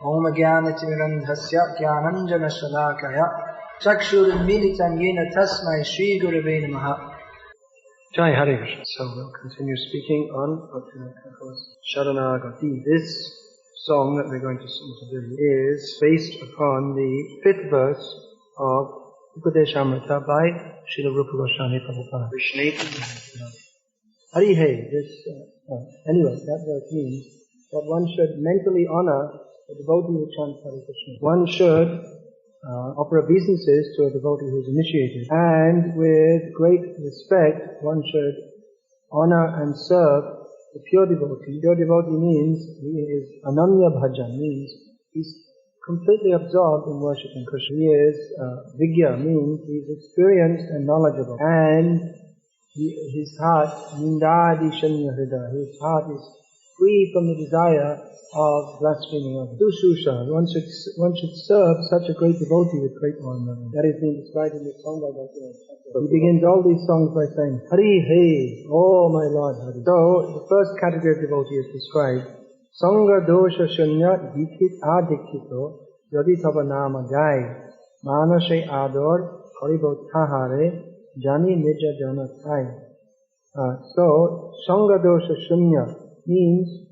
Om Jnanatirandhasya Jnananjana Shalakaya Chakshurunmilitam Yena Tasmai Shri Gurave Namaha. Jai Hare Krishna. So we'll continue speaking on Saranagati. This song that we're going to sing today is based upon the 5th verse of Upadeshamrita by Srila Rupa Goswami Prabhupada. Hari Hey. Anyway, that verse means that one should mentally honor a devotee who chants Hare Krishna. One should offer obeisances to a devotee who is initiated. And with great respect, one should honor and serve the pure devotee. Pure devotee means he is ananya bhajan, means he's completely absorbed in worshipping Krishna. He is vigya, means he's experienced and knowledgeable. And his heart, nindadi shanya hrida, his heart is free from the desire of blaspheming others. Sushusha, one should serve such a great devotee with great honor. That is being described in this song by Bhakti. He begins all these songs by saying, Hari Hey, oh my Lord Hari. So, the first category of devotee is described, Sanga dosha shunya adiksito yadi tava nama jai manashe ador karibo tahare jani nija jana thai. So, Sanga dosha shunya means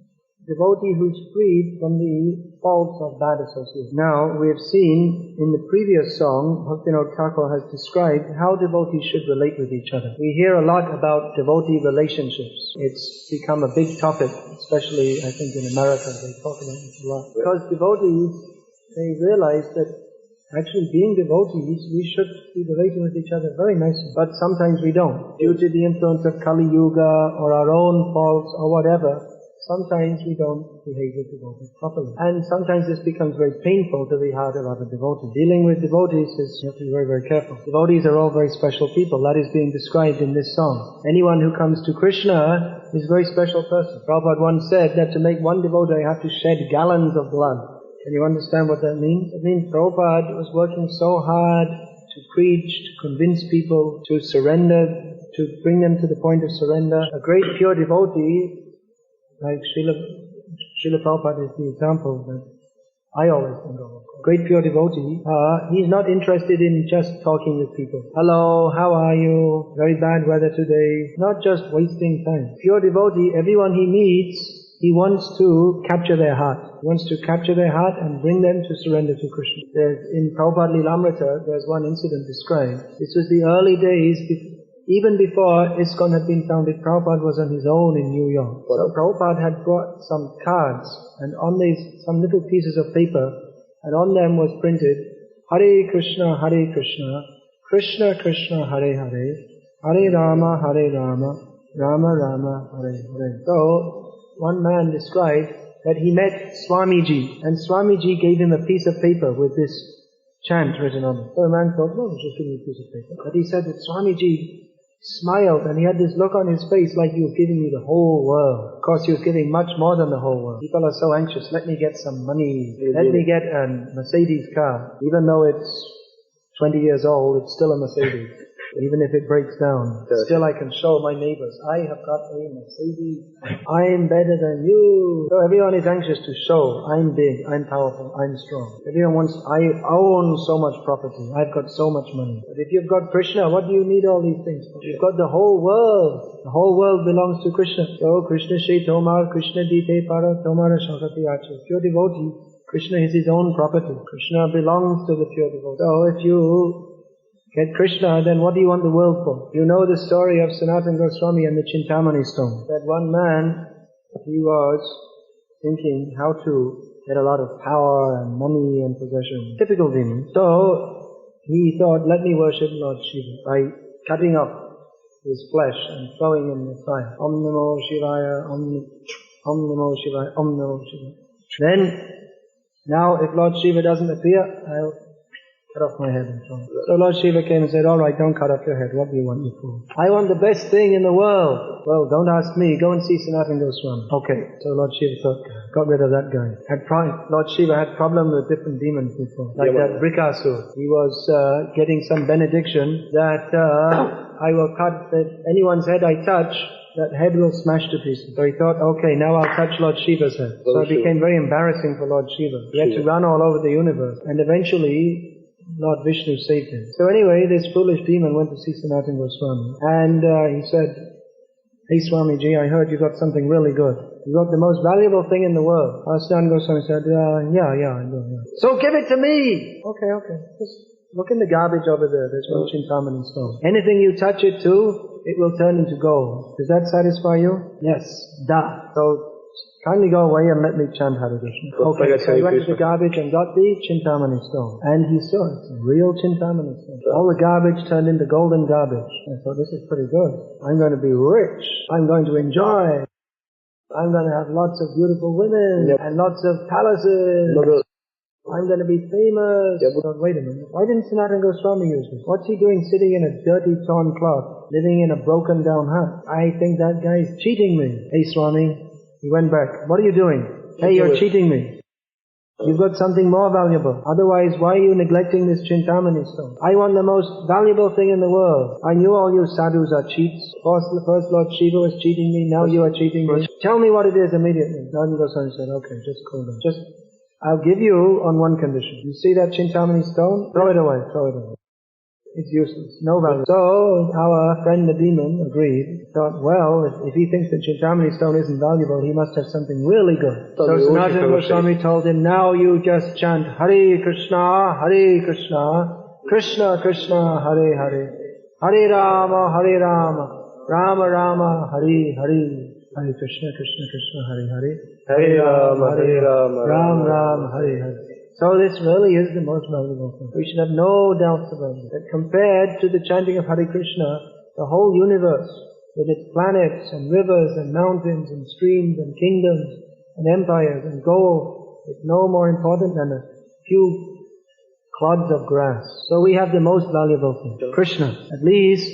devotee who is freed from the faults of bad association. Now, we have seen in the previous song, Bhaktivinoda Thakur has described how devotees should relate with each other. We hear a lot about devotee relationships. It's become a big topic, especially I think in America they talk about it a lot. Because devotees, they realize that actually being devotees, we should be relating with each other very nicely. But sometimes we don't. Due to the influence of Kali Yuga or our own faults or whatever, sometimes we don't behave with devotees properly. And sometimes this becomes very painful to the heart of other devotees. Dealing with devotees you have to be very, very careful. Devotees are all very special people. That is being described in this song. Anyone who comes to Krishna is a very special person. Prabhupada once said that to make one devotee I have to shed gallons of blood. Can you understand what that means? It means Prabhupada was working so hard to preach, to convince people to surrender, to bring them to the point of surrender. A great pure devotee, like Srila Prabhupada is the example that I always think of. Great pure devotee, he's not interested in just talking with people. Hello, how are you? Very bad weather today. Not just wasting time. Pure devotee, everyone he meets, he wants to capture their heart. He wants to capture their heart and bring them to surrender to Krishna. In Prabhupada Lilamrita, there's one incident described. This was the early days even before ISKCON had been founded. Prabhupada was on his own in New York. So Prabhupada had brought some cards, and on these, some little pieces of paper, and on them was printed, Hare Krishna, Krishna Krishna, Hare Hare, Hare Rama, Rama Rama, Hare Hare. So, one man described that he met Swamiji, and Swamiji gave him a piece of paper with this chant written on it. So the man thought, no, just give me a piece of paper. But he said that Swamiji smiled, and he had this look on his face like he was giving me the whole world. Of course, he was giving much more than the whole world. People are so anxious, let me get some money, let me get a Mercedes car. Even though it's 20 years old, it's still a Mercedes. Even if it breaks down, still I can show my neighbors, I have got a Mercedes, I'm better than you. So everyone is anxious to show, I'm big, I'm powerful, I'm strong. Everyone wants, I own so much property, I've got so much money. But if you've got Krishna, what do you need all these things for? You've got the whole world. The whole world belongs to Krishna. So Krishna Shri Tomar, Krishna Dite Para Tomara Shakati Achi. Pure devotee, Krishna is his own property. Krishna belongs to the pure devotee. So if you get Krishna, then what do you want the world for? You know the story of Sanatana Goswami and the Chintamani stone. That one man, he was thinking how to get a lot of power and money and possession. Typical demon. So, he thought, let me worship Lord Shiva by cutting up his flesh and throwing in the fire. Om Namo Shivaya, Om Namo Shivaya, Om Namo Shivaya. Then, now if Lord Shiva doesn't appear, I'll cut off my head and so on. So Lord Shiva came and said, all right, don't cut off your head. What do you want, you fool? I want the best thing in the world. Well, don't ask me. Go and see Sanatana Goswami. Okay. So Lord Shiva thought, got rid of that guy. Lord Shiva had problem with different demons before. Like that Vikasa. He was getting some benediction that I will cut anyone's head I touch, that head will smash to pieces. So he thought, okay, now I'll touch Lord Shiva's head. So it became very embarrassing for Lord Shiva. He had to run all over the universe. And eventually, Lord Vishnu saved him. So anyway, this foolish demon went to see Sanatana Goswami. And he said, hey Swamiji, I heard you got something really good. You got the most valuable thing in the world. Sanatana Goswami said, yeah, I know. So give it to me! Okay. Just look in the garbage over there. There's one Chintamani stone. Anything you touch it to, it will turn into gold. Does that satisfy you? Yes. Da. So, kindly go away and let me chant Hare Krishna. Okay, so he went to the garbage and got the Chintamani stone. And he saw it's a real Chintamani stone. All the garbage turned into golden garbage. I thought, this is pretty good. I'm going to be rich. I'm going to enjoy. I'm going to have lots of beautiful women and lots of palaces. I'm going to be famous. But wait a minute. Why didn't Sanatana Goswami use this? What's he doing sitting in a dirty torn cloth, living in a broken down hut? I think that guy is cheating me. Hey Swami. He went back. What are you doing? Hey, you're cheating me. You've got something more valuable. Otherwise, why are you neglecting this Chintamani stone? I want the most valuable thing in the world. I knew all you sadhus are cheats. First Lord Shiva was cheating me. Now you are cheating me. Tell me what it is immediately. Sanatana Goswami said, okay, just cool down. I'll give you on one condition. You see that Chintamani stone? Throw it away. It's useless. No value. So, our friend the demon agreed. Thought, well, if he thinks that Chintamani stone isn't valuable, he must have something really good. So Sanatana Goswami told him, now you just chant Hare Krishna, Krishna Krishna, Hare Hare, Hare Rama, Rama Rama, Hare Hare, Hare Krishna, Krishna Krishna, Hare Hare, Hare Rama, Ram Ram, Hare Hare. So this really is the most valuable thing. We should have no doubts about it. That compared to the chanting of Hare Krishna, the whole universe, with its planets and rivers and mountains and streams and kingdoms and empires and gold, is no more important than a few clods of grass. So we have the most valuable thing, Krishna. At least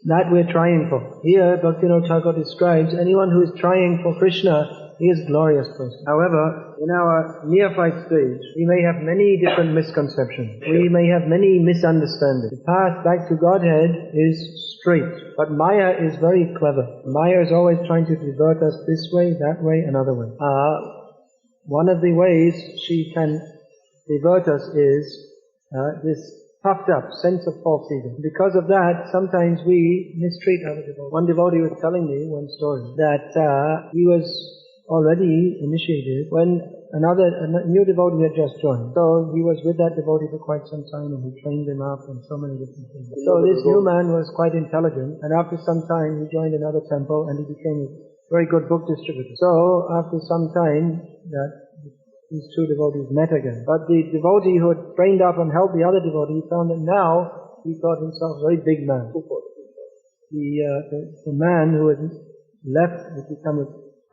that we're trying for. Here, Bhaktivinoda Thakur describes anyone who is trying for Krishna, he is a glorious person. However, in our neophyte stage, we may have many different misconceptions. We may have many misunderstandings. The path back to Godhead is straight, but Maya is very clever. Maya is always trying to divert us this way, that way, another way. One of the ways she can divert us is this puffed up sense of false ego. Because of that, sometimes we mistreat other devotees. One devotee was telling me one story that he was already initiated when a new devotee had just joined. So he was with that devotee for quite some time and he trained him up and so many different things. So this new man was quite intelligent and after some time he joined another temple and he became a very good book distributor. So after some time these two devotees met again. But the devotee who had trained up and helped the other devotee found that now he thought himself a very big man. The man who had left had become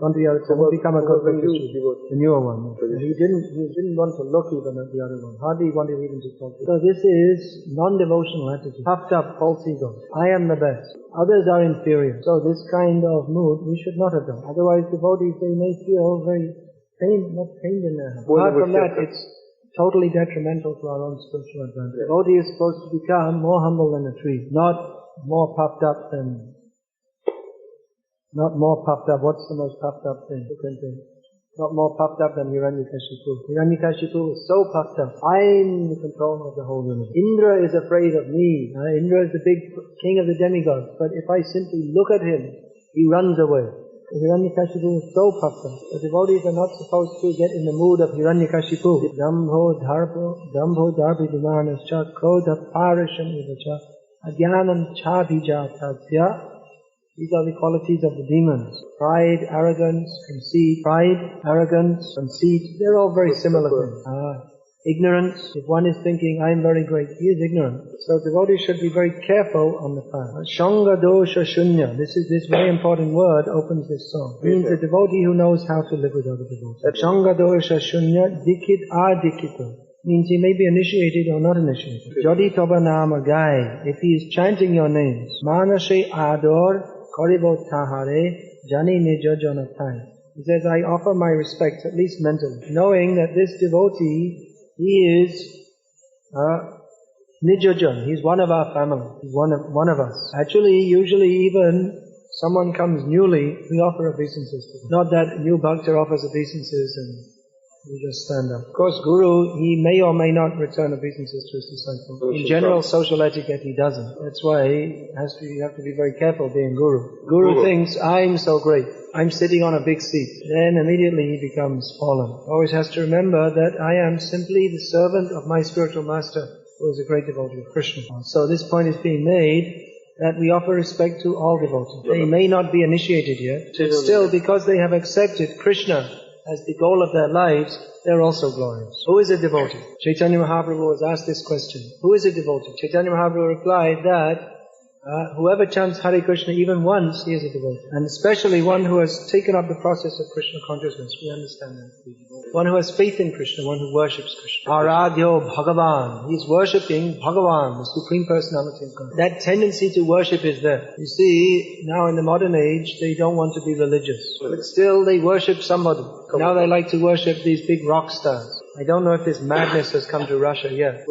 become a good devotee, the newer one. He didn't want to look even at the other one. Hardly wanted even to talk to him. So this is non-devotional attitude. Puffed up, false ego. I am the best. Others are inferior. So this kind of mood we should not adopt. Otherwise devotees, they may feel very pained in their heart. Apart from that, it's totally detrimental to our own spiritual advance. Devotee is supposed to become more humble than a tree, not more puffed up than What's the most puffed up thing? Not more puffed up than Hiranyakashipu. Hiranyakashipu was so puffed up. I'm in control of the whole universe. Indra is afraid of me. Indra is the big king of the demigods. But if I simply look at him, he runs away. Hiranyakashipu was so puffed up. The devotees are not supposed to get in the mood of Hiranyakashipu. Dambho dharpi vimanascha krodha parisham ivacha adhyanam chadhijatasya. These are the qualities of the demons. Pride, arrogance, conceit. They're all very similar things. Ignorance. If one is thinking, I am very great, he is ignorant. So devotees should be very careful on the path. Sanga dosha sunya. This very important word opens this song. It means a devotee who knows how to live with other devotees. Sanga dosha sunya dikit adikito. Means he may be initiated or not initiated. Jodi toba nama gai. If he is chanting your names. Manashe ador Koribo tahare jani nijo jonatai. He says, I offer my respects, at least mentally, knowing that this devotee, he is Nijajan, he's one of our family, he's one of us. Actually, usually even someone comes newly, we offer obeisances to them. Not that new bhakta offers obeisances and we just stand up. Of course, Guru, he may or may not return obeisances to his disciple. In general, social etiquette, he doesn't. That's why you have to be very careful being Guru. Guru thinks, I'm so great. I'm sitting on a big seat. Then immediately he becomes fallen. Always has to remember that I am simply the servant of my spiritual master, who is a great devotee of Krishna. So this point is being made that we offer respect to all devotees. They may not be initiated yet, but still, because they have accepted Krishna as the goal of their lives, they're also glorious. Who is a devotee? Chaitanya Mahaprabhu was asked this question. Who is a devotee? Chaitanya Mahaprabhu replied that whoever chants Hare Krishna even once, he is a devotee. And especially one who has taken up the process of Krishna consciousness. We understand that. One who has faith in Krishna, one who worships Krishna. Aradhyo Bhagavan. He is worshipping Bhagavan, the Supreme Personality of God. That tendency to worship is there. You see, now in the modern age, they don't want to be religious. But still they worship somebody. Now they like to worship these big rock stars. I don't know if this madness has come to Russia yet.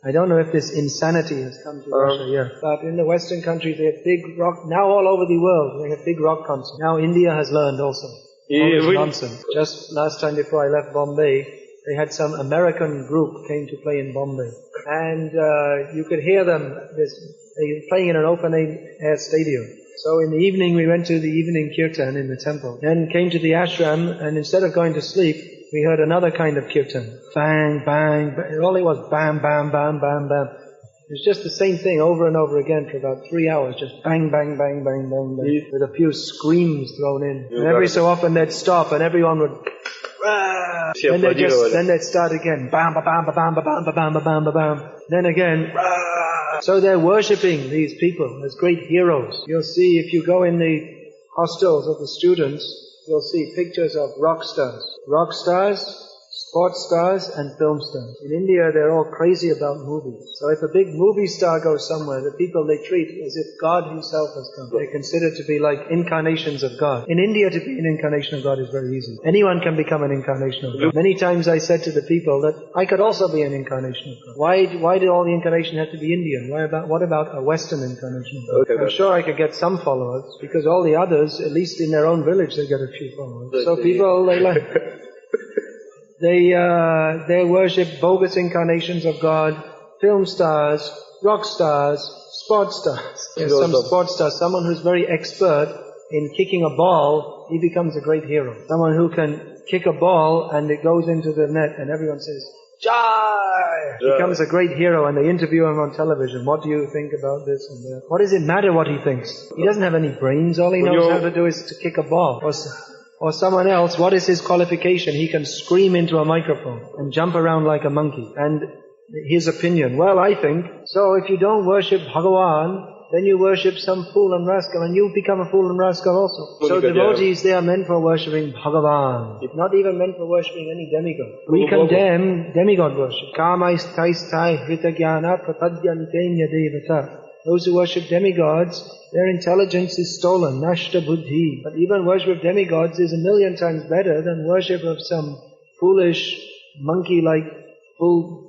I don't know if this insanity has come to Russia yet. But in the Western countries they have big rock, now all over the world they have big rock concerts. Now India has learned also. All this nonsense. Just last time before I left Bombay, they had some American group came to play in Bombay. And you could hear them, they were playing in an open-air stadium. So in the evening we went to the evening kirtan in the temple. Then came to the ashram, and instead of going to sleep, we heard another kind of kirtan. Bang, bang, bang. All it was bam, bam, bam, bam, bam. It was just the same thing over and over again for about 3 hours. Just bang, bang, bang, bang, bang, bang. With a few screams thrown in. And every so often they'd stop and everyone would... And then they'd start again. Bam, ba, bam, ba, bam, ba, bam, ba, bam, ba, bam, ba, bam. Then again... So they're worshipping these people as great heroes. You'll see if you go in the hostels of the students, you'll see pictures of rock stars. Rock stars, sports stars and film stars. In India they're all crazy about movies. So if a big movie star goes somewhere, the people they treat as if God himself has come. They're considered to be like incarnations of God. In India to be an incarnation of God is very easy. Anyone can become an incarnation of God. Many times I said to the people that I could also be an incarnation of God. Why did all the incarnation have to be Indian? What about a Western incarnation of God? Okay, I'm sure I could get some followers, because all the others, at least in their own village, they get a few followers. So people, they like... They worship bogus incarnations of God, film stars, rock stars, sports stars. There's some sports stars, someone who's very expert in kicking a ball, he becomes a great hero. Someone who can kick a ball and it goes into the net and everyone says, Jai! He becomes a great hero and they interview him on television. What do you think about this and that? What does it matter what he thinks? He doesn't have any brains, all he knows how to do is to kick a ball. Or someone else, what is his qualification? He can scream into a microphone and jump around like a monkey. And his opinion, well, I think, so if you don't worship Bhagavan, then you worship some fool and rascal, and you become a fool and rascal also. So devotees, they are meant for worshipping Bhagavan, not even meant for worshipping any demigod. We condemn demigod worship. Kamaistai hritagyana pratadyantenya devata. Those who worship demigods, their intelligence is stolen, nashta buddhi. But even worship of demigods is 1,000,000 times better than worship of some foolish, monkey-like, full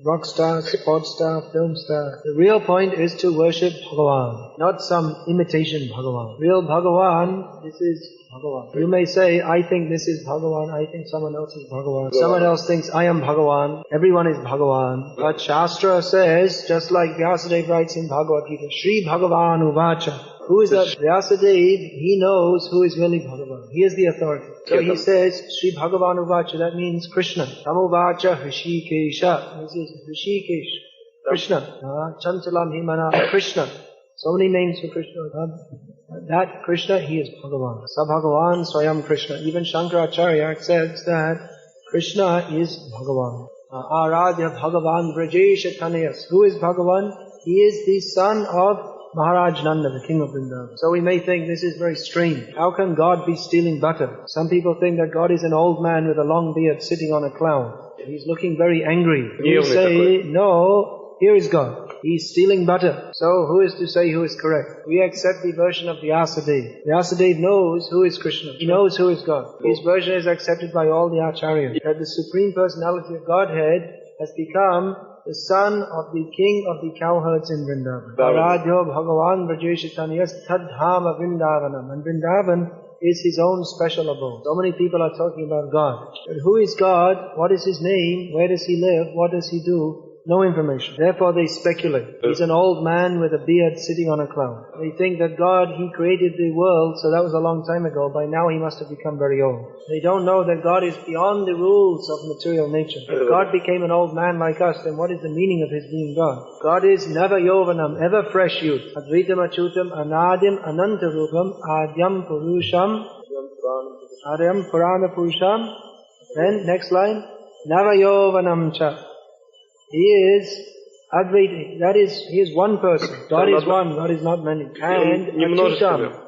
rock star, sports star, film star. The real point is to worship Bhagavan, not some imitation Bhagavan. Real Bhagavan, this is Bhagavan. You may say, I think this is Bhagavan, I think someone else is Bhagavan. Someone else thinks, I am Bhagavan, everyone is Bhagavan. But Shastra says, just like Vyasadeva writes in Bhagavad Gita, Shri Bhagavan Uvacha. Who is that? Vyasadeva, he knows who is really Bhagavan. He is the authority. So he says, Shri Bhagavan Uvacha, that means Krishna. Tamuvacha Hrishikesha. This is Hrishikesh. Krishna. Chanchalam Himana. Krishna. So many names for Krishna. That Krishna, he is Bhagavan. Sa Bhagavan Swayam Krishna. Even Shankaracharya says that Krishna is Bhagavan. Aradhya Bhagavan Brajesha Tanayas. Who is Bhagavan? He is the son of Maharaj Nanda, the king of Vrindavan. So we may think this is very strange. How can God be stealing butter? Some people think that God is an old man with a long beard sitting on a cloud. He's looking very angry. We say, no, Here is God. He's stealing butter. So who is to say who is correct? We accept the version of Vyasadeva. Vyasadeva knows who is Krishna. He knows who is God. His version is accepted by all the acharyas. That the Supreme Personality of Godhead has become the son of the king of the cowherds in Vrindavan. Aradhyo Bhagavan Vrajeshitanyas Tadhama Vrindavanam. And Vrindavan is his own special abode. So many people are talking about God. But who is God? What is his name? Where does he live? What does he do? No information. Therefore they speculate. He's an old man with a beard sitting on a cloud. They think that God, He created the world, so that was a long time ago. By now He must have become very old. They don't know that God is beyond the rules of material nature. If God became an old man like us, then what is the meaning of His being God? God is never yovanam, ever fresh youth. Advaitam achutam anadim anantarupam adyam purusham adyam purana purusham. Then next line, nava yovanam cha. He is Advaita. That is, He is one person. God is one, God is not many. And Achitam,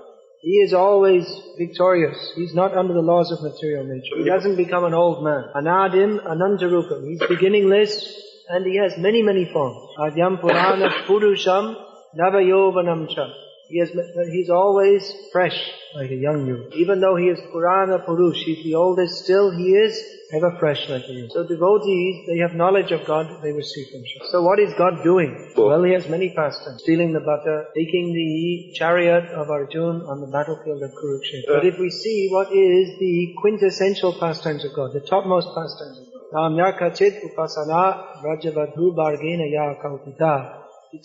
He is always victorious. He's not under the laws of material nature. He doesn't become an old man. Anadim Anantarupam. He's beginningless and He has many, many forms. Adyam Purana Purusham Navayovanam Cha. He's always fresh, like a young youth. Even though He is Purana Purush, He's the oldest, still He is ever fresh like a youth. So devotees, they have knowledge of God they receive from Shri. So what is God doing? Well, He has many pastimes. Stealing the butter, taking the chariot of Arjuna on the battlefield of Kurukshetra. But if we see what is the quintessential pastimes of God, the topmost pastimes of God. Namya kachit upasana rajavadhu bargena ya kautita. The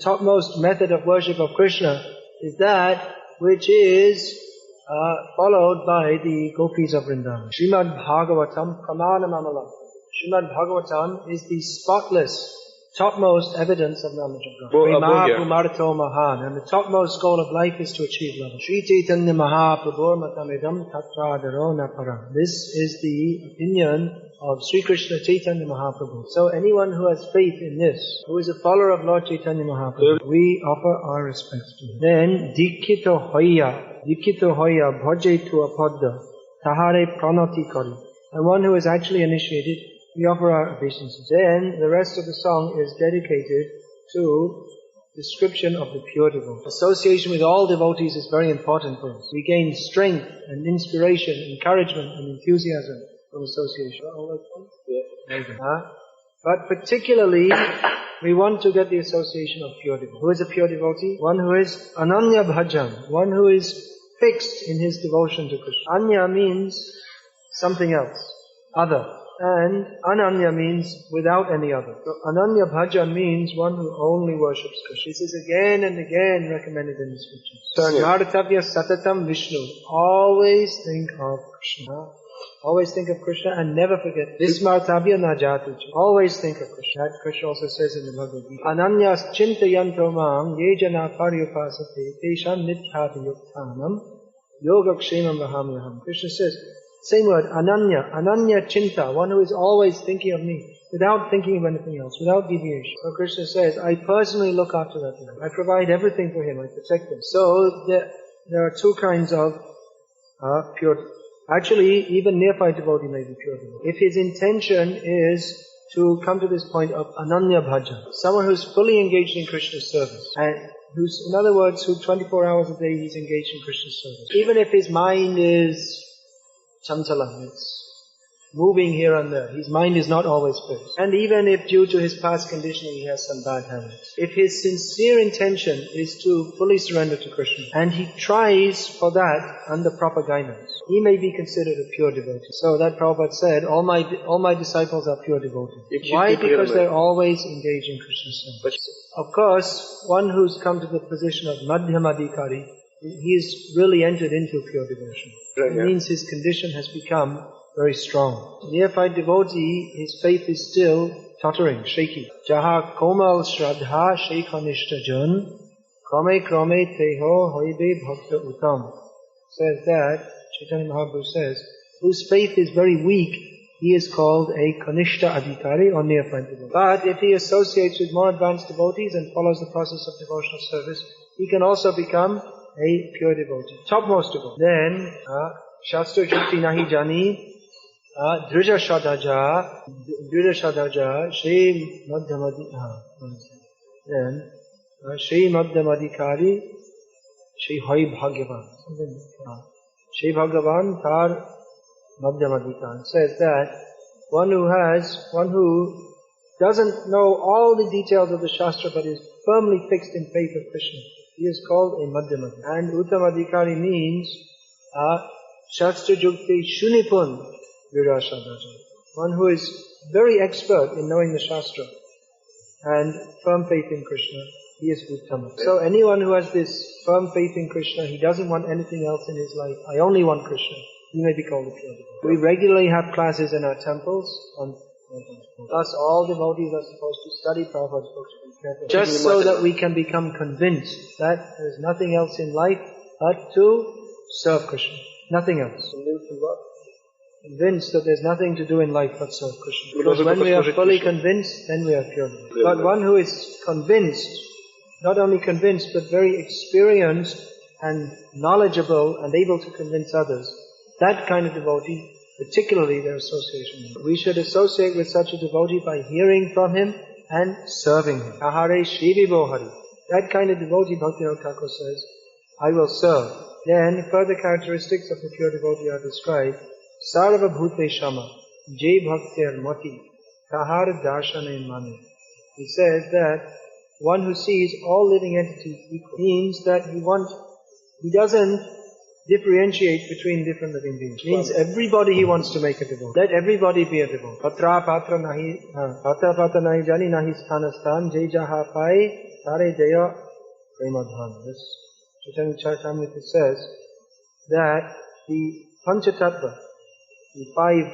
topmost method of worship of Krishna is that which is followed by the gopis of Vrindavan. Srimad Bhagavatam Pramana Mamalam. Srimad Bhagavatam is the spotless, topmost evidence of knowledge of God. Prema Pumarto Mahan. And the topmost goal of life is to achieve love. Sri Chaitanya Mahaprabhur Matamidam Tatradaro Naparam. This is the opinion of Sri Krishna Chaitanya Mahaprabhu. So anyone who has faith in this, who is a follower of Lord Chaitanya Mahaprabhu, we offer our respects to him. Then Diksita Hoya Bhaje tu Apadda Tahare Pranati Kari. And one who is actually initiated, we offer our obeisances. Then the rest of the song is dedicated to description of the pure devotee. Association with all devotees is very important for us. We gain strength and inspiration, encouragement and enthusiasm from association. But particularly, we want to get the association of pure devotee. Who is a pure devotee? One who is ananya bhajan, one who is fixed in his devotion to Krishna. Anya means something else, other. And ananya means without any other. So ananya bhajan means one who only worships Krishna. This is again and again recommended in the scriptures. Smartavya satatam Vishnu. Always think of Krishna. Always think of Krishna and never forget. Vismartavya najatucha. Always think of Krishna. That Krishna also says in the Bhagavad Gita. Ananyas chintayanto mang yejana paryupasate tesham nithyati yukthanam yogakshemam vahamyaham. Krishna says, same word, ananya chinta, one who is always thinking of me, without thinking of anything else, without deviation. So Krishna says, I personally look after that man. I provide everything for him, I protect him. So there are two kinds of pure. Actually, even neophyte devotee may be pure devotee. If his intention is to come to this point of ananya bhajan, someone who's fully engaged in Krishna's service, and who's, in other words, who 24 hours a day he's engaged in Krishna's service. Even if his mind is chanchalam, it's moving here and there. His mind is not always fixed. And even if due to his past conditioning he has some bad habits. If his sincere intention is to fully surrender to Krishna, and he tries for that under proper guidance, he may be considered a pure devotee. So that Prabhupada said, all my disciples are pure devotees. Why? Because they're always engaged in Krishna's service. Of course, one who's come to the position of madhyamadikari, he has really entered into pure devotion. It means his condition has become very strong. Neophyte devotee, his faith is still tottering, shaky. Jaha komal shraddha shekhanishta jan krame krame teho hoibe bhakta uttam. Says that, Chaitanya Mahaprabhu says, whose faith is very weak, he is called a kanishta adhikari or neophyte devotee. But if he associates with more advanced devotees and follows the process of devotional service, he can also become a pure devotee, topmost devotee. Then, Shastra Jukti Nahi Jani, Drija Shadaja, Shri Madhyamadikari, Shri Hai Bhagavan. Shri Bhagavan Tar Madhyamadikari says that one who doesn't know all the details of the Shastra but is firmly fixed in faith of Krishna, he is called a Madhyamadikari. And Uttamadikari means Shastra Jukti Shunipun Virashadaja. One who is very expert in knowing the Shastra and firm faith in Krishna, he is Uttama. So anyone who has this firm faith in Krishna, he doesn't want anything else in his life, I only want Krishna, he may be called a pure devotee. We regularly have classes in our temples on thus all devotees are supposed to study Prabhupada's books just so that we can become convinced that there is nothing else in life but to serve Krishna. Nothing else. Convinced that there's nothing to do in life but serve Krishna. Because when we are fully convinced, then we are pure. But one who is convinced, not only convinced but very experienced and knowledgeable and able to convince others, that kind of devotee, particularly their association. We should associate with such a devotee by hearing from him and serving him. Ahare Shri Vibhohari. That kind of devotee, Bhaktivinoda Thakur says, I will serve. Then further characteristics of the pure devotee are described. Sarva Bhute Shama, Jai Bhaktir Mati, Tahar Darshane Manu. He says that one who sees all living entities equal means that he doesn't differentiate between different living beings. Means everybody he wants to make a devotee. Let everybody be a devotee. Patra patra nahi jani nahi sthanastan jai jaha pai tare jaya premadhan. This Chaitanya Charitamrita says that the Panchatattva, the 5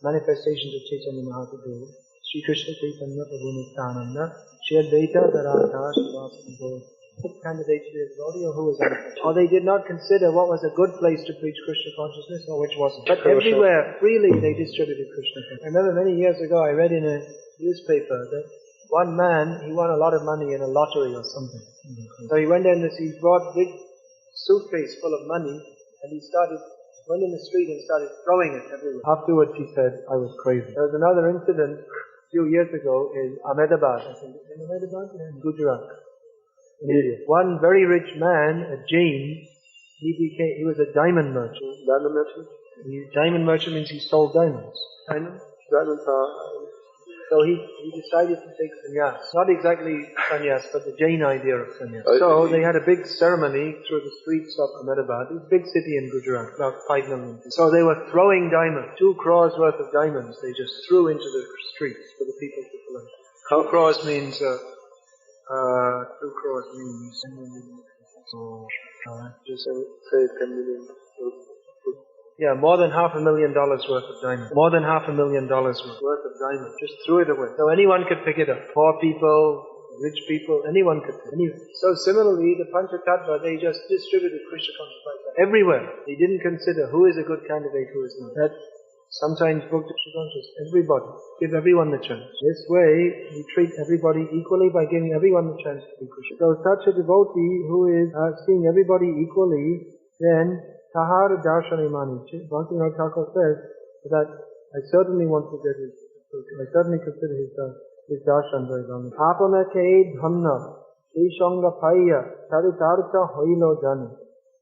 manifestations of Chaitanya Mahaprabhu, Sri Krishna Chaitanya Prabhu Nityananda, Shri Advaita Radha Srivastava, candidate to the devotee or who was unfit. Or they did not consider what was a good place to preach Krishna consciousness or which wasn't. But everywhere, freely they distributed Krishna consciousness. I remember many years ago I read in a newspaper that one man, he won a lot of money in a lottery or something. So he went in he brought a big suitcase full of money and he went in the street and started throwing it everywhere. Afterwards he said, I was crazy. There was another incident a few years ago in Ahmedabad, in Gujarat. In India. One very rich man, a Jain, he was a diamond merchant. Diamond merchant? Diamond merchant means he sold diamonds. Diamonds? Diamonds are... So he decided to take sannyas. Not exactly sannyas, but the Jain idea of sannyas. So they had a big ceremony through the streets of Ahmedabad. It's a big city in Gujarat, about 5 million people. So they were throwing diamonds, 2 crores worth of diamonds. They just threw into the streets for the people to collect. 2 crores means... 2 crores means... just say 10 million. Yeah, more than $500,000 worth of diamonds. More than $500,000 worth of diamonds. Just threw it away. So anyone could pick it up. Poor people, rich people, anyone could pick it up. So similarly, the Panchatattva, they just distributed Krishna consciousness everywhere. They didn't consider who is a good candidate, who is not. That sometimes book to Krishna consciousness. Everybody. Give everyone the chance. This way, we treat everybody equally by giving everyone the chance to be Krishna. So such a devotee who is seeing everybody equally, then Tahar Darshane Mani. Bhaktivinoda Thakur says that I certainly want to get I certainly consider his darshan very wrong. Apana ke dhamna, Ishanga Paya, Taritarta Hoilo Jani.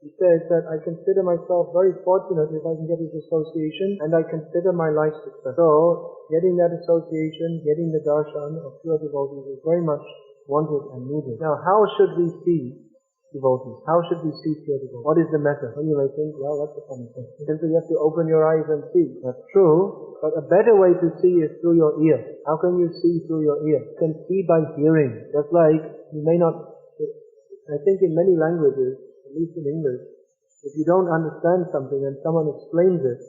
He says that I consider myself very fortunate if I can get his association, and I consider my life success. So, getting that association, getting the darshan of pure devotees is very much wanted and needed. Now, how should we see devotees? How should we see pure devotees? What is the method? Well, you may think, well, that's a funny thing. Simply you have to open your eyes and see. That's true, but a better way to see is through your ear. How can you see through your ear? You can see by hearing. Just like you may not, I think in many languages, at least in English, if you don't understand something and someone explains it,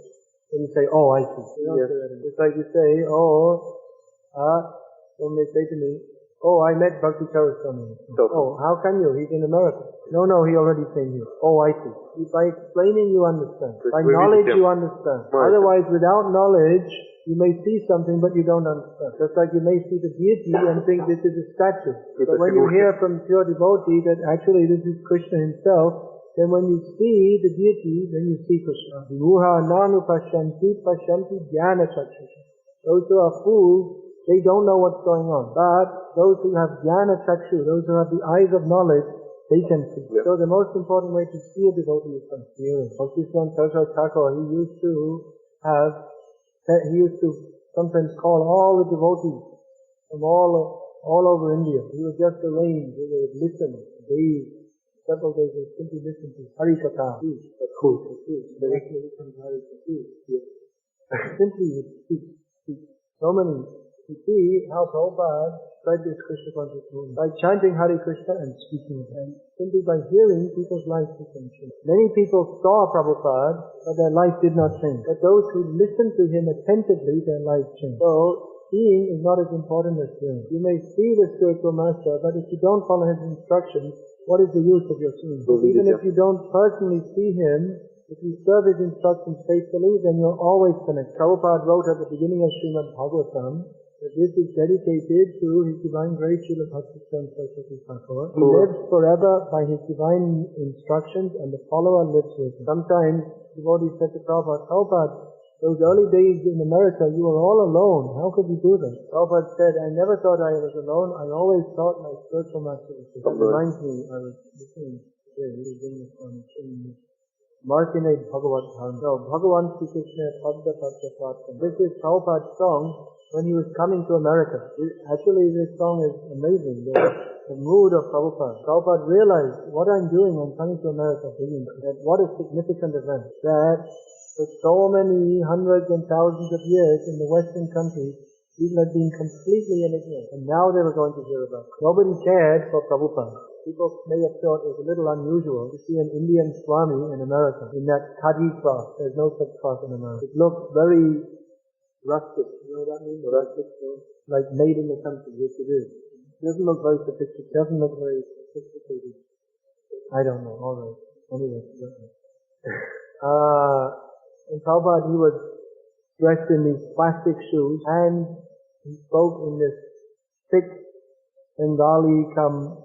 then you say, oh, I see. You don't say that. It's like you say, when they say to me, oh, I met Bhakti Swami. Oh, how can you? He's in America. No, he already came here. Oh, I see. By explaining, you understand. By knowledge, you understand. Right. Otherwise, without knowledge, you may see something, but you don't understand. Just like you may see the deity and think this is a statue. But when you hear from pure devotee that actually this is Krishna himself, then when you see the deity, then you see Krishna. Vimuha nanu pasyanti pasyanti jnana chakshusha. Those who are fools, they don't know what's going on. But those who have jnana chakshu, those who have the eyes of knowledge, they can see. Yeah. So the most important way to see a devotee is from hearing. Bhakti Thakur, he used to sometimes call all the devotees from all over India. He would just arrange, they would listen, several days they would simply listen to Hari Katha. That's cool. Directly listen to Hari Katha. Simply would speak. So many. You see how Prabhupada spread this Krishna consciousness by chanting Hare Krishna and speaking it. And simply by hearing, people's lives became changed. Many people saw Prabhupada, but their life did not change. But those who listened to him attentively, their lives changed. So, seeing is not as important as hearing. You may see the spiritual master, but if you don't follow his instructions, what is the use of your seeing? Even if you don't personally see him, if you serve his instructions faithfully, then you're always connected. Prabhupada wrote at the beginning of Srimad Bhagavatam that this is dedicated to His Divine Grace Srila Bhakti Saraswati Thakur. He lives forever by His divine instructions and the follower lives with him. Sometimes devotees said to Prabhupada, those early days in America, you were all alone. How could you do that? Prabhupada said, I never thought I was alone. I always thought my spiritual master was with me. That reminds me, I was listening today, we were doing this on Martine Bhagavat Dharma. No, Bhagavan Sri Krishna Padda Padda Pratam. This is Prabhupada's song when he was coming to America. Actually, this song is amazing. The mood of Prabhupada. Prabhupada realized what I'm doing when coming to America. That what a significant event. That for so many hundreds and thousands of years in the Western countries, people had been completely ignorant. And now they were going to hear about it. Nobody cared for Prabhupada. People may have thought it was a little unusual to see an Indian Swami in America, in that khadi cloth. There's no such cloth in America. It looks very rustic. You know what that means? Rustic, like made in the country, which it is. It doesn't look very sophisticated. It doesn't look very sophisticated. I don't know. All right. Anyway. In Prabhupada, he was dressed in these plastic shoes and he spoke in this thick Bengali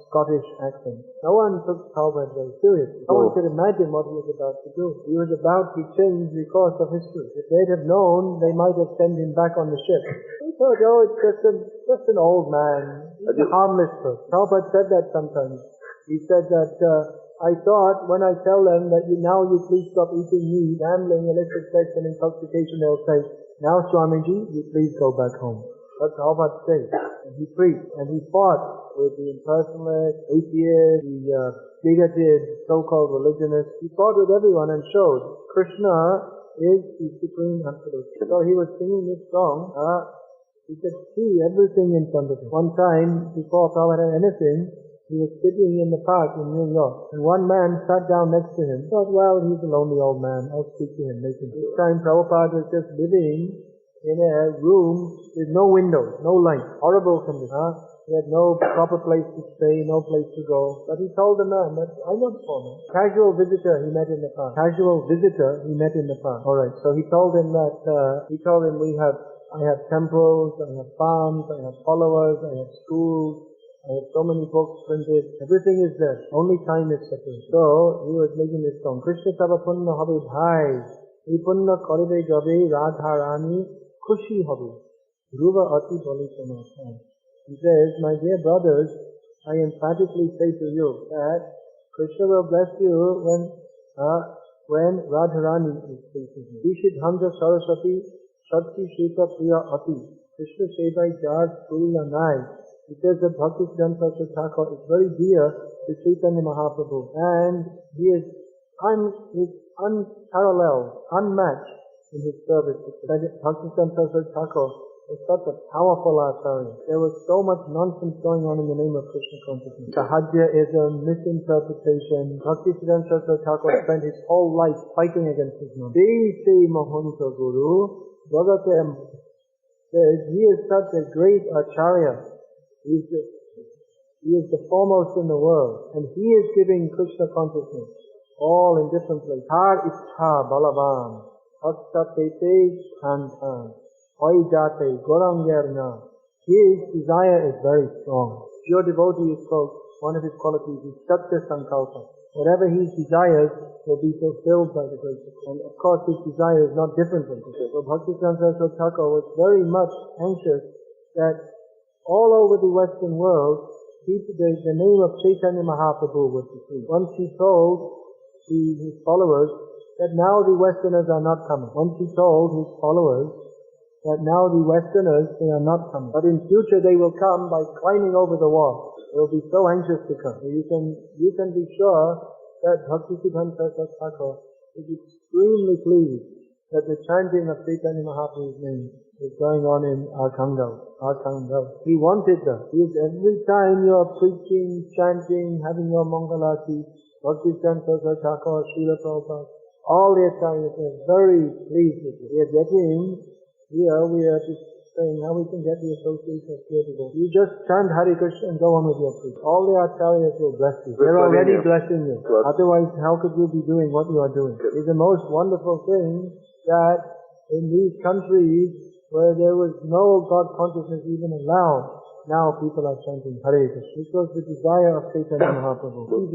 Scottish accent. No one took Prabhupada very seriously. No one could imagine what he was about to do. He was about to change the course of history. If they'd have known, they might have sent him back on the ship. They thought, it's just an old man. He's a harmless person. Prabhupada said that sometimes. He said that, I thought when I tell them that now you please stop eating meat, gambling, illicit sex and intoxication, they'll say, now Swamiji, you please go back home. That's Prabhupada said. And he preached and he fought with the impersonalists, atheists, the bigoted so-called religionists. He fought with everyone and showed Krishna is the supreme absolute. So he was singing this song. He could see everything in front of him. One time, before Prabhupada had anything, he was sitting in the park in New York, and one man sat down next to him. Thought, well, he's a lonely old man. I'll speak to him. This time, Prabhupada was just living in a room with no windows, no light. Horrible condition. He had no proper place to stay, no place to go. But he told the man that I'm not poor man. Casual visitor he met in the park. Alright, so he told him that, I have temples, I have farms, I have followers, I have schools, I have so many books printed. Everything is there. Only time is separate. So, he was making this song. Krishna tava punna habe bhai. Ei punna karibe jabe radha rani khushi habe. Dhruva ati bali samasa. He says, my dear brothers, I emphatically say to you that Krishna will bless you when Radharani is pleased with you. Dishit Hamza Saraswati Shakti Shita Priya Ati. Krishna Sevai Jar Purila Nai. He says that Bhakti Siddhanta Thakur is very dear to Chaitanya Mahaprabhu. And he is unparalleled, unmatched in his service. Bhakti Siddhanta Thakur was such a powerful acharya. There was so much nonsense going on in the name of Krishna consciousness. Sahajyaism, misinterpretation. Bhakti Siddhanta Thakur spent his whole life fighting against his name. Desi Mahanta Guru, Bhagatem says he is such a great acharya. He is the foremost in the world. And he is giving Krishna consciousness all in different places. Har Ittha Balavan, Bhakta Tete Khantan, Hoijate Gorangyarna. His desire is very strong. Pure devotee is called, one of his qualities is Satya Sankalpa. Whatever he desires will be fulfilled by the grace of God. And of course his desire is not different from this. So Bhaktisiddhanta Saraswati Thakur was very much anxious that all over the Western world, the name of Chaitanya Mahaprabhu would be preached. Once he told his followers that now the Westerners are not coming. Once he told his followers that now the Westerners, they are not coming. But in future they will come by climbing over the wall. They will be so anxious to come. So you can be sure that Bhaktisiddhanta Saraswati Thakur is extremely pleased that the chanting of Chaitanya Mahaprabhu's name is going on in Arkhangelsk. He wanted that. Every time you are preaching, chanting, having your Mangalati, Bhaktisiddhanta Saraswati Thakur, Srila Prabhupada, all the Acharyas are very pleased with it. We are just saying how we can get the association of pure devotees. You just chant Hare Krishna and go on with your preaching. All the Acharyas will bless you. They're already blessing you. Otherwise, how could you be doing what you are doing? It's the most wonderful thing that in these countries where there was no God consciousness even allowed, now people are chanting Hare Krishna. This was the desire of Chaitanya Mahaprabhu. In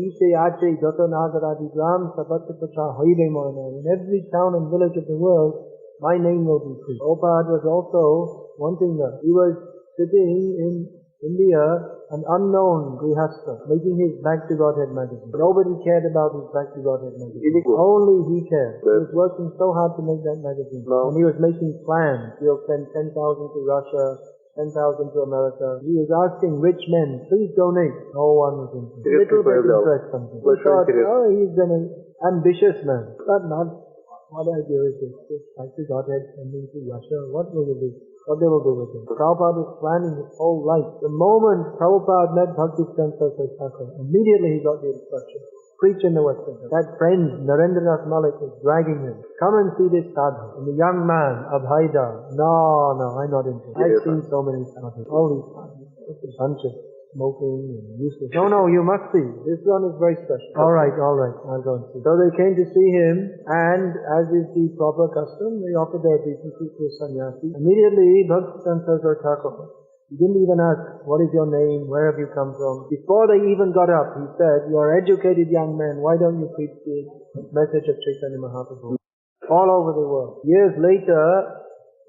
every town and village of the world, my name will be preached. Prabhupada was also wanting that. He was sitting in India, an unknown grihastha, making his Back to Godhead magazine. Nobody cared about his Back to Godhead magazine. Only he cared. He was working so hard to make that magazine. And he was making plans. He'll send 10,000 to Russia, 10,000 to America. He was asking rich men, please donate. No one was interested. A little bit impressed something. He thought, he's an ambitious man. But not. What idea is this? Just Back to Godhead sending to Russia. What will they do? What they will do with him? Prabhupada was planning his whole life. The moment Prabhupada met Bhaktisiddhanta Saraswati Thakur, immediately he got the instruction. Preach in the Western. That friend, Narendranath Malik, was dragging him. Come and see this sadhu. And the young man, Abhaida, no, I'm not interested. I've seen so many sadhus. All these sadhus. It's a bunch of smoking and useless. No, you must see. This one is very special. All right, I'll go and see. So they came to see him, and as is the proper custom, they offered their obeisances to a sannyasi. Immediately, Bhaktisiddhanta Saraswati Thakur, he didn't even ask, what is your name, where have you come from? Before they even got up, he said, you are educated young man, why don't you preach the message of Chaitanya Mahaprabhu? All over the world. Years later,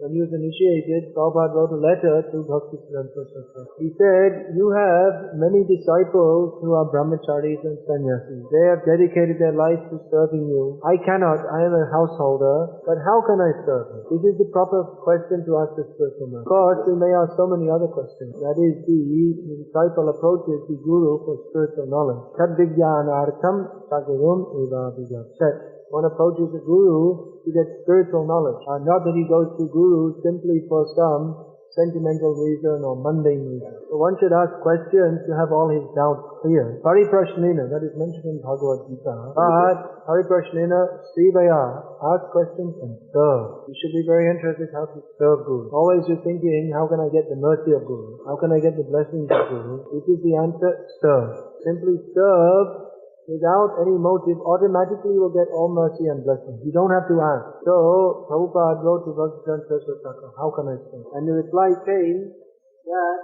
when he was initiated, Prabhupada wrote a letter to Bhaktisiddhanta Saraswati Thakur. He said, you have many disciples who are brahmacharis and sannyasis. They have dedicated their life to serving you. I cannot. I am a householder. But how can I serve you? This is the proper question to ask the spiritual man. Of course, we may ask so many other questions. That is, the disciple approaches the guru for spiritual knowledge. Tad vijnanartham sagurum eva vijapset. One approaches the guru to get spiritual knowledge. Not that he goes to guru simply for some sentimental reason or mundane reason. So one should ask questions to have all his doubts clear. Pariprashnena, that is mentioned in Bhagavad Gita. But Pariprashnena, Srivaya, ask questions and serve. You should be very interested how to serve Guru. Always you're thinking, how can I get the mercy of Guru? How can I get the blessings of Guru? This is the answer, serve. Simply serve without any motive, automatically will get all mercy and blessings. You don't have to ask. So, Prabhupada wrote to Bhaktisiddhanta Saraswati Thakur, how can I serve? And the reply came that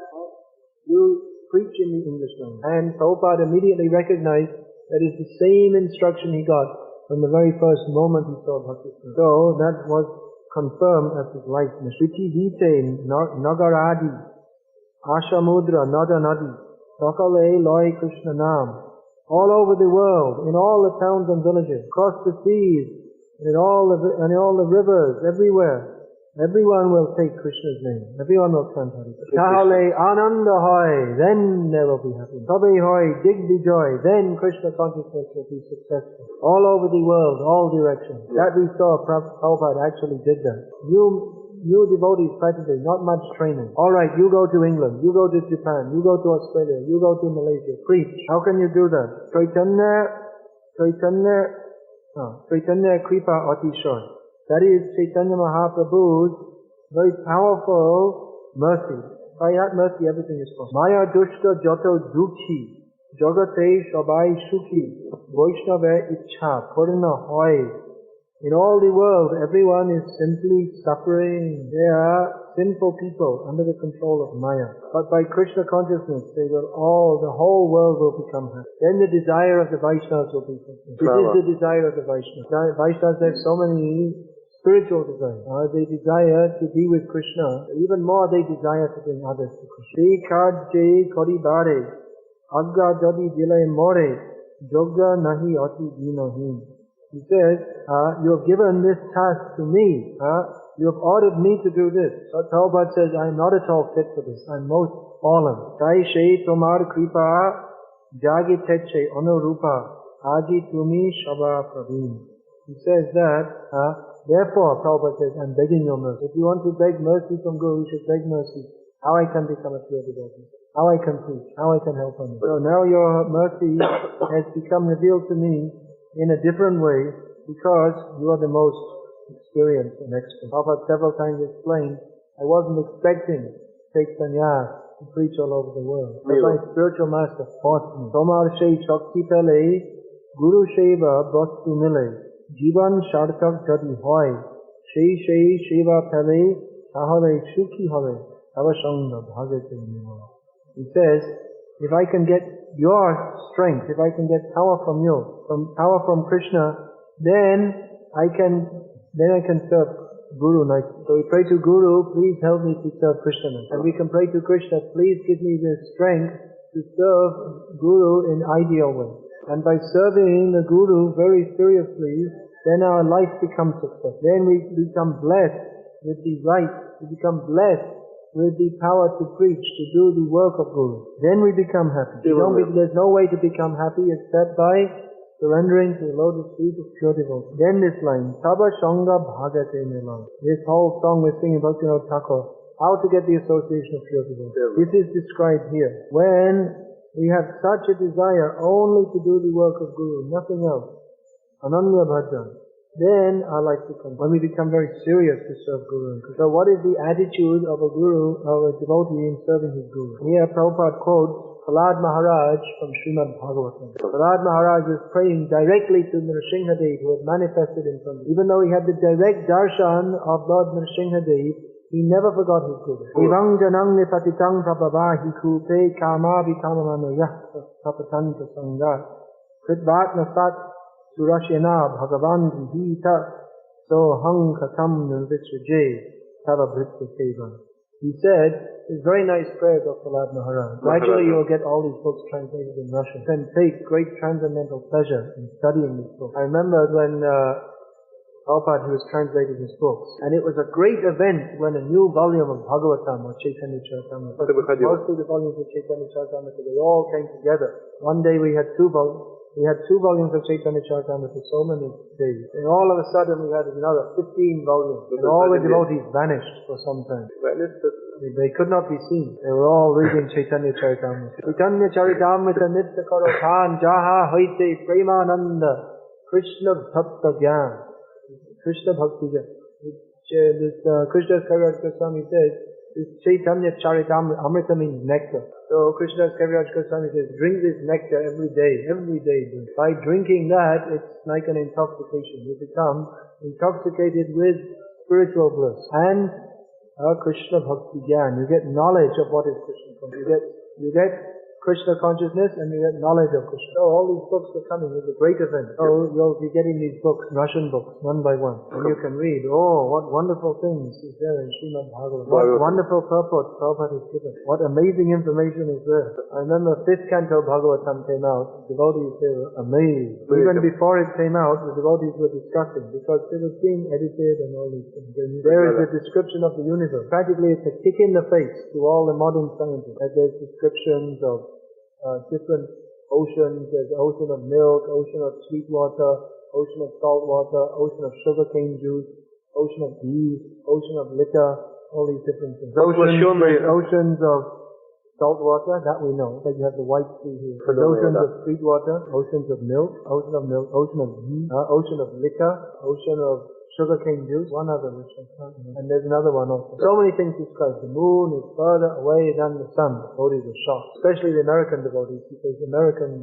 you preach in the English language. And Prabhupada immediately recognized that is the same instruction he got from the very first moment he saw Bhakti. So, that was confirmed as his life mission. Viti Vite Nagaradi Ashamudra Nada Nadi Sakale Loi Krishna Nam. All over the world, in all the towns and villages, across the seas, in all the rivers, everywhere, everyone will take Krishna's name. Everyone will chant Hare Krishna. Tahale ananda hoy, then there will be happiness. Tabe hoy, dig be joy, then Krishna consciousness will be successful. All over the world, all directions. That we saw, Prabhupada actually did that. You devotees practically, not much training. Alright, you go to England, you go to Japan, you go to Australia, you go to Malaysia, preach. How can you do that? Chaitanya Kripa Atishoy. That is Chaitanya Mahaprabhu's very powerful mercy. By that mercy, everything is possible. Maya dushta joto dukhi, jagate shabai sukhi, vaishnava ichha, purna hoy. In all the world, everyone is simply suffering. They are sinful people under the control of Maya. But by Krishna consciousness, the whole world will become happy. Then the desire of the Vaishnavas will be fulfilled. This is the desire of the Vaishnavas. Vaishnavas have so many spiritual desires. They desire to be with Krishna. Even more, they desire to bring others to Krishna. Dekajje koribare, agga jadi dilay more, jogga nahi ati dinohin. He says, you have given this task to me. You have ordered me to do this. So Prabhupada says, I am not at all fit for this. I am most fallen. Jai Shai Tomar Kripa Jagi Teche Onorupa Aji Tumi Shaba Praveen. He says that, therefore, Prabhupada says, I am begging your mercy. If you want to beg mercy from Guru, you should beg mercy. How I can become a pure devotee. How I can preach. How I can help others. So now your mercy has become revealed to me in a different way, because you are the most experienced and expert. Prabhupada several times explained, I wasn't expecting to take sanya to preach all over the world. But my spiritual master forced me. Tomar Shai Shakti Pele, Guru Sheva Bostu Mile, Jivan Shartak Jadi Hoy, Shai Shai Sheva Pele, Tahale Shuki Hale, Avashanga Bhagate Nima. He says, if I can get your strength, if I can get power from you, power from Krishna, then I can serve Guru nicely. So we pray to Guru, please help me to serve Krishna nicely. And we can pray to Krishna, please give me the strength to serve Guru in ideal way. And by serving the Guru very seriously, then our life becomes successful. Then we become blessed with the right, we become blessed with the power to preach, to do the work of Guru. Then we become happy. There's no way to become happy except by surrendering to the lotus feet of pure devotion. Then this line, Taba Shanga Bhagate Nilam. This whole song we're singing about Thakur, how to get the association of pure devotion. This is described here. When we have such a desire only to do the work of Guru, nothing else, Ananya Bhajan, then our life becomes, when we become very serious to serve Guru. So what is the attitude of a Guru, of a devotee in serving his Guru? Here Prabhupada quotes Prahlad Maharaj from Srimad Bhagavatam. Prahlad Maharaj was praying directly to Nrsimhadev, who had manifested in front of him. Even though he had the direct darshan of Lord Nrsimhadev, he never forgot his Guru. Evang janang nipatitang prabhavahi kupe kama vikamamanoyah tapatanta sanga kritvat nasat Surashena Bhagavan Gita So Hang Katam Nirvitsraje Tava Bhritta Seva. He said, it's very nice prayer of Prahlad Maharaj. Gradually you will get all these books translated in Russian. Then take great transcendental pleasure in studying these books. I remember when Prabhupada, he was translating his books. And it was a great event when a new volume of Bhagavatam or Chaitanya Charitamrita, most of the volumes of Chaitanya Charitamrita, they all came together. One day we had two volumes. We had 2 volumes of Chaitanya Charitamrita for so many days. And all of a sudden we had another 15 volumes. And all the devotees vanished for some time. They could not be seen. They were all reading Chaitanya Charitamrita. Chaitanya Charitamrita Nitya Karothan Jaha Haite Premananda Krishna Bhakta Gyan. Krishna Bhakti Gyan. Krishna Kaviraj Goswami says, this Chaitanya Charitamrita means nectar. So Krishna Kaviraj Goswami says, drink this nectar every day drink. By drinking that, it's like an intoxication. You become intoxicated with spiritual bliss. And Krishna Bhakti Gyan. You get knowledge of what is Krishna consciousness. You get Krishna consciousness and you get knowledge of Krishna. So all these books are coming. It's a great event. So you'll be getting these books, Russian books, one by one. And you can read, what wonderful things is there in Srimad Bhagavatam. What wonderful purport Prabhupada has given. What amazing information is there. I remember 5th canto Bhagavatam came out. The devotees, they were amazed. Even before it came out, the devotees were discussing because it was being edited and all these things. And there is a description of the universe. Practically it's a kick in the face to all the modern scientists. That there's descriptions of different oceans. There's the ocean of milk, ocean of sweet water, ocean of salt water, ocean of sugarcane juice, ocean of ghee, ocean of liquor, all these different things. Oceans of salt water, that we know, but you have the White Sea here. There's oceans of sweet water, oceans of milk, ocean of ghee, ocean of liquor, ocean of sugarcane juice, one other which I can't remember. And there's another one also. So many things described. The moon is further away than the sun. The devotees are shocked. Especially the American devotees, because the Americans,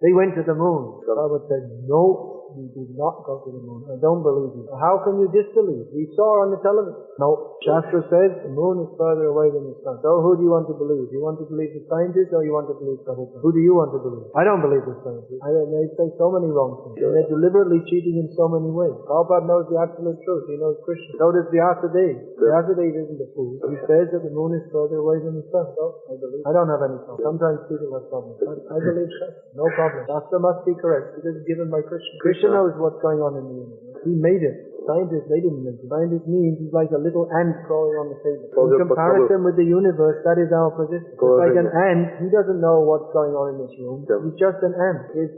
they went to the moon. Prabhupada said, no, you did not go to the moon. I don't believe you. How can you disbelieve? We saw on the television. No. Shastra says the moon is further away than the sun. So who do you want to believe? You want to believe the scientists or you want to believe Prabhupada? Who do you want to believe? I don't believe the scientists. They say so many wrong things. And they're deliberately cheating in so many ways. Prabhupada knows the absolute truth. He knows Krishna. So does Vyasa Dev. Vyasa Dev isn't a fool. He says that the moon is further away than the sun. So I believe. I don't have any problem. Sometimes people have problems. But I believe Shastra. No problem. Shastra must be correct. It is given by Krishna. Krishna knows what's going on in the universe. He made it. Scientists, they didn't make it. Scientists means he's like a little ant crawling on the table. In comparison with the universe, that is our position. It's like an ant. He doesn't know what's going on in this room. He's just an ant. His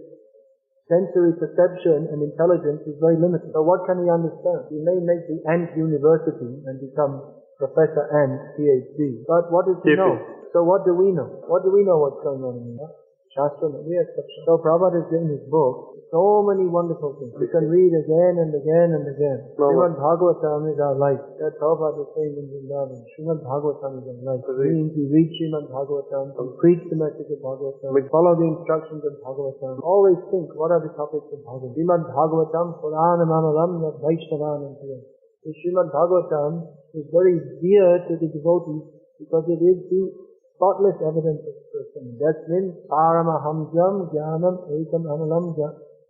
sensory perception and intelligence is very limited. So what can he understand? He may make the ant university and become Professor Ant, PhD. But what does he know? So what do we know? What do we know what's going on in here? Shastra, we have such. So Prabhupada is in his book so many wonderful things. We can read again and again and again. Srimad Bhagavatam is our life. That Prabhupada is saying in Vrindavan. Srimad Bhagavatam is our life. It means we read Srimad Bhagavatam, we preach the message of Bhagavatam, we follow the instructions of Bhagavatam. Always think, what are the topics of Bhagavatam? Srimad Bhagavatam, Puranam Amalam, Vaishnavanam. The Srimad Bhagavatam is very dear to the devotees because it is the spotless evidence of person. Yasmin Paramahamsam Jnanam Ekam Amalam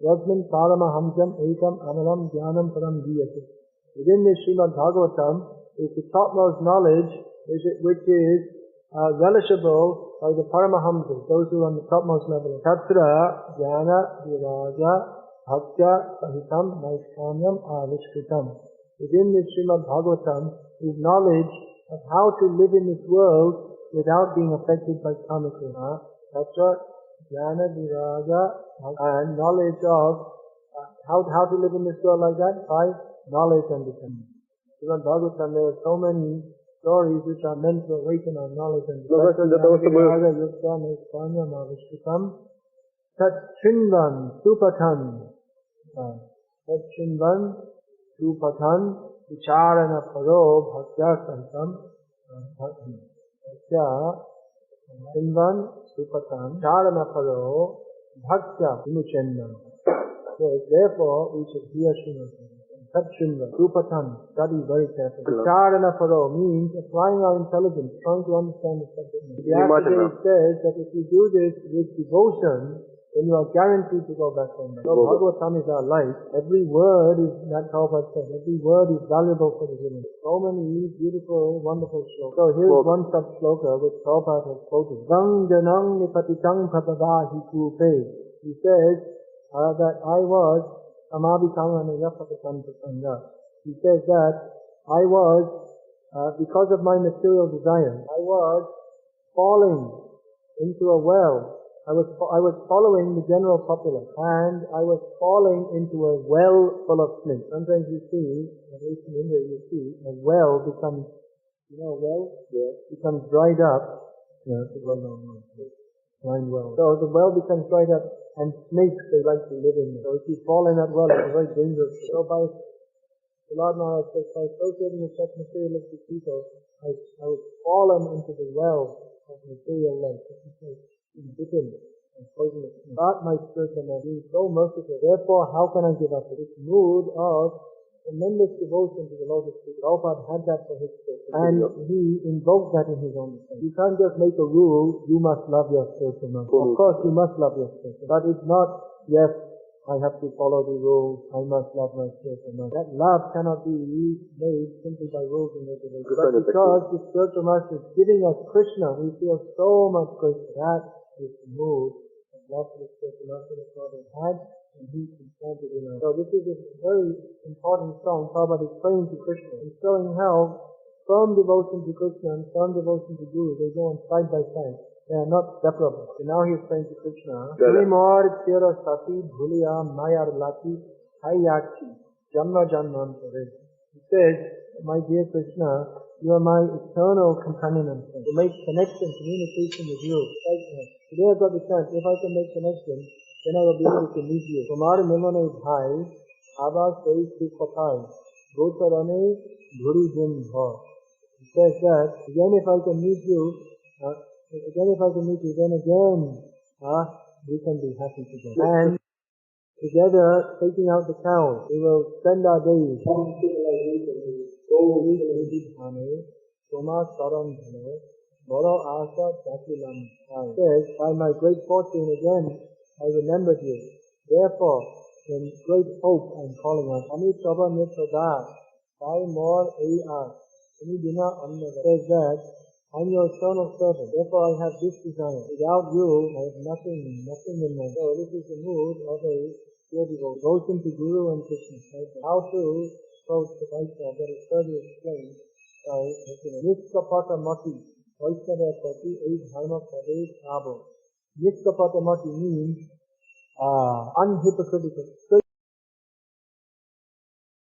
Yasmin Paramahamsam Ekam Amalam Jnanam Param Diyate. Within this Srimad Bhagavatam is the topmost knowledge which is relishable by the Paramahamsas, those who are on the topmost level. Tatra Jnana Viraja Bhaktya Sahitam Naishkamyam Avishkritam. Within this Srimad Bhagavatam is knowledge of how to live in this world without being affected by kama-kriya. That's what jnana, viraga, and knowledge of how to live in this world like that by knowledge and discernment. Srimad Bhagavatam, there are so many stories which are meant to awaken our knowledge and discernment. Tat chinvan supatan. Tat chinvan supatan vicharana paro bhaktya santam. Invan supatan charana paro bhaktya vimuchenna. Therefore, we should hear Srimad Bhagavatam. Tatchinva, supatan, study very carefully. Charana paro means applying our intelligence, trying to understand the subject. The Arkhangelsk says that if you do this with devotion, then you are guaranteed to go back home. So Bhagavatam is our life. Every word is, that Prabhupada said, every word is valuable for the human. So many beautiful, wonderful slokas. So here's one such sloka which Prabhupada has quoted. Gang janang nipatitang papavahi kupe. He says that I was amabhikang anayapatitam prasanga. He says that I was, because of my material desire, I was falling into a well. I was following the general populace, and I was falling into a well full of flint. Sometimes you see, at least in India, you see a well becomes, a well? Yeah. Becomes dried up. Yeah, it's a well-known blind well. So the well becomes dried up, and snakes, they like to live in there. So if you fall in that well, it's very dangerous. So the Lord Maharaj says, by associating with such materialistic people, I was fallen into the well of material life. Bitten and poisonous. But my spiritual man is so merciful. Therefore, how can I give up? This mood of tremendous devotion to the lotus feet. Prabhupada had that for his spiritual, and he invoked that in his own life. You can't just make a rule, you must love your spiritual man. Of course, you must love your spiritual, but it's not, yes, I have to follow the rules, I must love my spiritual man. That love cannot be made simply by rules and regulations. But because the spiritual master is giving us Krishna, we feel so much grateful. That is the mood of love for the spiritual master that Prabhupada had, and he implanted in us. So this is a very important song. Prabhupada is praying to Krishna and showing how firm devotion to Krishna and firm devotion to Guru, they go on side by side. They are not separable. So now he is praying to Krishna. Srimor Tira Sati Bhuliya Mayar Lati Hayachi Janma Janmantare. He says, my dear Krishna, you are my eternal companion and friend. To make connection, communication with you. Today I've got the chance. If I can make connection, then I will be able to meet you. Kumar Milane Bhai, Abba Sei Supatai, Gotarane Dhuri Jim Bha. He says that, again if I can meet you, then again we can be happy together. And together taking out the cows. We will spend our days. Some civilization is so Vidhane, Soma Saranagati, Moro Asa Dakilam. Says, by my great fortune again, I remembered you. Therefore, in great hope I am calling on. Ami Chaba Mitrada, Sai Mor A.R. Says that, I'm your eternal servant. Therefore I have this desire. Without you, I have nothing in my life. So this is the mood of a pure devotion to Guru and Krishna. How to approach the Vaishnava that is further explained by Niskapata Mati, Vaishnava Pati, A Dharma Pade Abo. Niskapata Mati means unhypocritical.